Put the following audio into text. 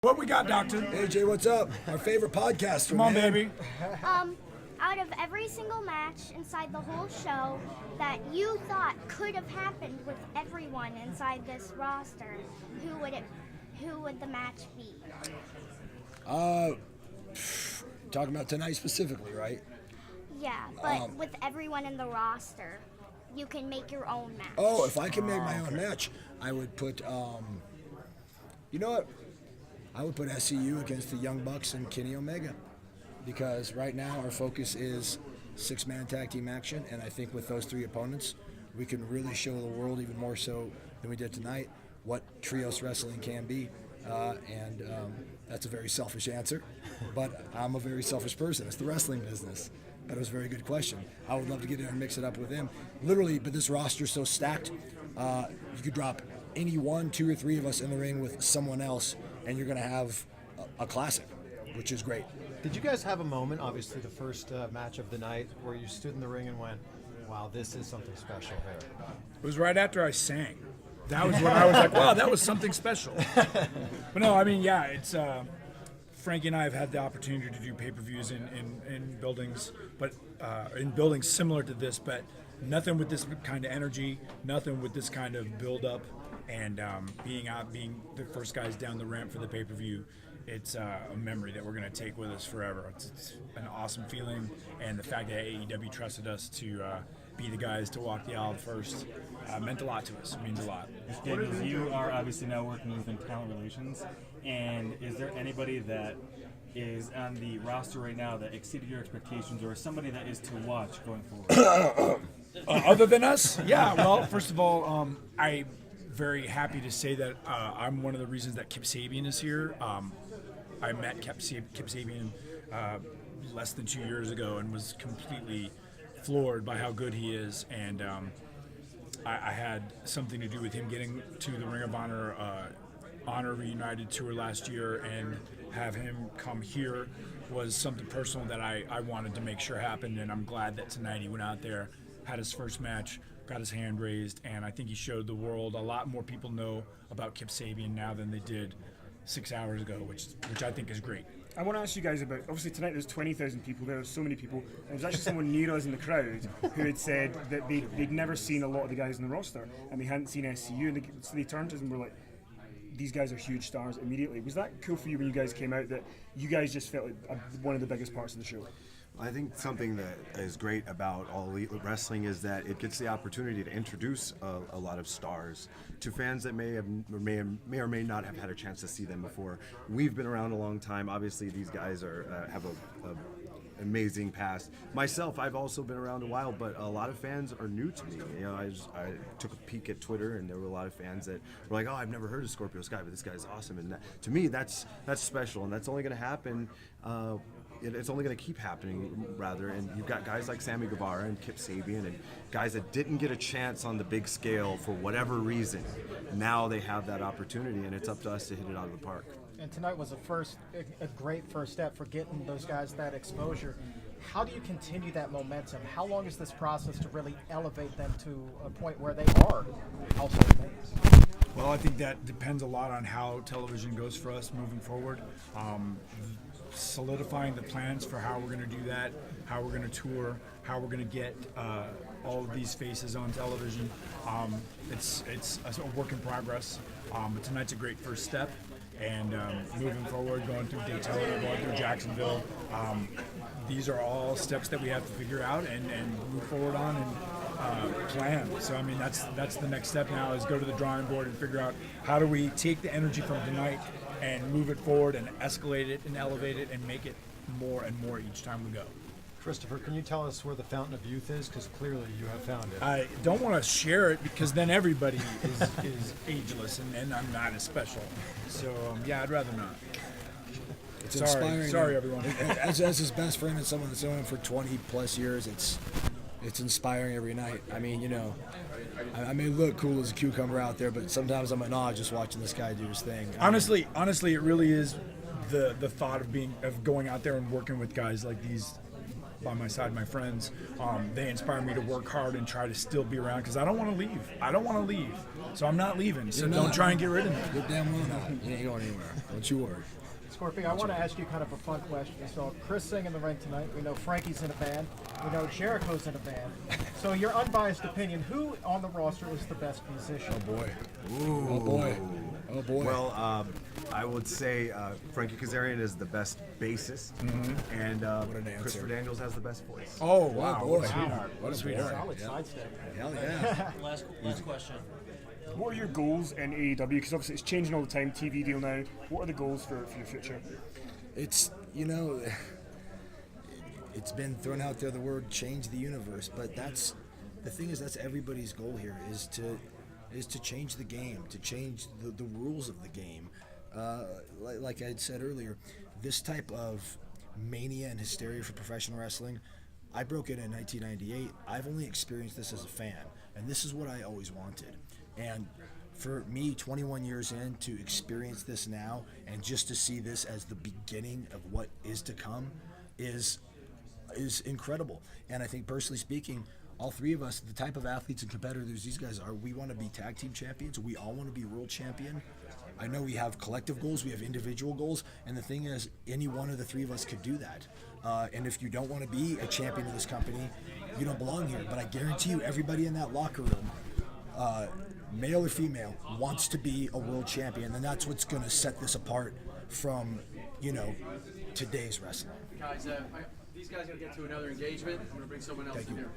What we got, Doctor? AJ, what's up? Our favorite podcaster. Come on, man. baby. Out of every single match inside the whole show that you thought could have happened with everyone inside this roster, who would the match be? Talking about tonight specifically, right? Yeah, but with everyone in the roster, you can make your own match. Oh, if I can make my own match, I would put, you know what? I would put SCU against the Young Bucks and Kenny Omega. Because right now our focus is six-man tag team action, and I think with those three opponents, we can really show the world, even more so than we did tonight, what trios wrestling can be. And that's a very selfish answer, but I'm a very selfish person. It's the wrestling business. But it was a very good question. I would love to get in and mix it up with him. Literally, but this roster's so stacked, you could drop any one, two, or three of us in the ring with someone else, and you're going to have a classic, which is great. Did you guys have a moment, obviously the first match of the night, where you stood in the ring and went, wow, this is something special here? It was right after I sang. That was when I was like, wow, that was something special. But no, I mean, yeah, it's Frankie and I have had the opportunity to do pay-per-views in buildings, but in buildings similar to this, but nothing with this kind of energy, nothing with this kind of build-up, and being the first guys down the ramp for the pay-per-view. It's a memory that we're going to take with us forever. It's an awesome feeling, and the fact that AEW trusted us to be the guys to walk the aisle first meant a lot to us. It means a lot. Daniels, you are obviously now working within talent relations, and is there anybody that is on the roster right now that exceeded your expectations, or somebody that is to watch going forward? Other than us? Yeah, well, first of all, I'm very happy to say that I'm one of the reasons that Kip Sabian is here. I met Kip Sabian less than 2 years ago and was completely floored by how good he is, and I had something to do with him getting to the Ring of Honor Honor Reunited tour last year, and have him come here was something personal that I wanted to make sure happened, and I'm glad that tonight he went out there, had his first match, got his hand raised, and I think he showed the world. A lot more people know about Kip Sabian now than they did 6 hours ago, which I think is great. I want to ask you guys about, obviously tonight there's 20,000 people, there's so many people. There was actually someone near us in the crowd who had said that they'd never seen a lot of the guys in the roster, and they hadn't seen SCU, and so they turned to us and were like, these guys are huge stars immediately. Was that cool for you when you guys came out, that you guys just felt like one of the biggest parts of the show? I think something that is great about All Elite Wrestling is that it gets the opportunity to introduce a lot of stars to fans that may or may not have had a chance to see them before. We've been around a long time. Obviously, these guys have a amazing past. Myself, I've also been around a while, but a lot of fans are new to me. You know, I took a peek at Twitter, and there were a lot of fans that were like, "Oh, I've never heard of Scorpio Sky, but this guy's awesome." And to me, that's special, and that's only going to happen. It's only going to keep happening, rather. And you've got guys like Sammy Guevara and Kip Sabian, and guys that didn't get a chance on the big scale for whatever reason. Now they have that opportunity, and it's up to us to hit it out of the park. And tonight was a great first step for getting those guys that exposure. How do you continue that momentum? How long is this process to really elevate them to a point where they are household names? Well, I think that depends a lot on how television goes for us moving forward. Solidifying the plans for how we're going to do that, how we're going to tour, how we're going to get all of these faces on television. It's a work in progress, but tonight's a great first step. And moving forward, going through Daytona, going through Jacksonville, these are all steps that we have to figure out and move forward on and plan. So I mean, that's the next step now, is go to the drawing board and figure out how do we take the energy from tonight and move it forward and escalate it and elevate it and make it more and more each time we go. Christopher, can you tell us where the Fountain of Youth is? Because clearly you have found it. I don't want to share it because then everybody is ageless and then I'm not as special. So yeah, I'd rather not. It's inspiring. Sorry, everyone. As his best friend and someone that's known him for 20 plus years, it's inspiring every night. I mean, you know, I may look cool as a cucumber out there, but sometimes I'm in awe just watching this guy do his thing. Honestly, it really is the thought of going out there and working with guys like these by my side, my friends. They inspire me to work hard and try to still be around because I don't want to leave. I don't want to leave. So I'm not leaving. So don't try and get rid of me. You're damn well not. You ain't going anywhere. Don't you worry. Scorpio, I want to ask you kind of a fun question. So Chris sang in the ring tonight. We know Frankie's in a band. We know Jericho's in a band. So your unbiased opinion, who on the roster is the best musician? Oh boy. Oh boy. Oh boy. Well, I would say Frankie Kazarian is the best bassist, and an answer. Christopher Daniels has the best voice. Oh, wow. boy. What a sweetheart. What a boy. sweetheart. Solid sidestep. Hell yeah. Last question. What are your goals in AEW? Because obviously it's changing all the time. TV deal now. What are the goals for your future? It's, it's been thrown out there, the word change the universe, but that's the thing is that's everybody's goal here is to change the game, to change the rules of the game. Like I had said earlier, this type of mania and hysteria for professional wrestling, I broke it in 1998. I've only experienced this as a fan, and this is what I always wanted. And for me, 21 years in, to experience this now and just to see this as the beginning of what is to come is incredible. And I think, personally speaking, all three of us, the type of athletes and competitors these guys are, we want to be tag team champions. We all want to be world champion. I know we have collective goals, we have individual goals, and the thing is, any one of the three of us could do that. And if you don't want to be a champion of this company, you don't belong here. But I guarantee you, everybody in that locker room, male or female, wants to be a world champion, and that's what's going to set this apart from, today's wrestling. Guys, these guys are going to get to another engagement. I'm going to bring someone else in here.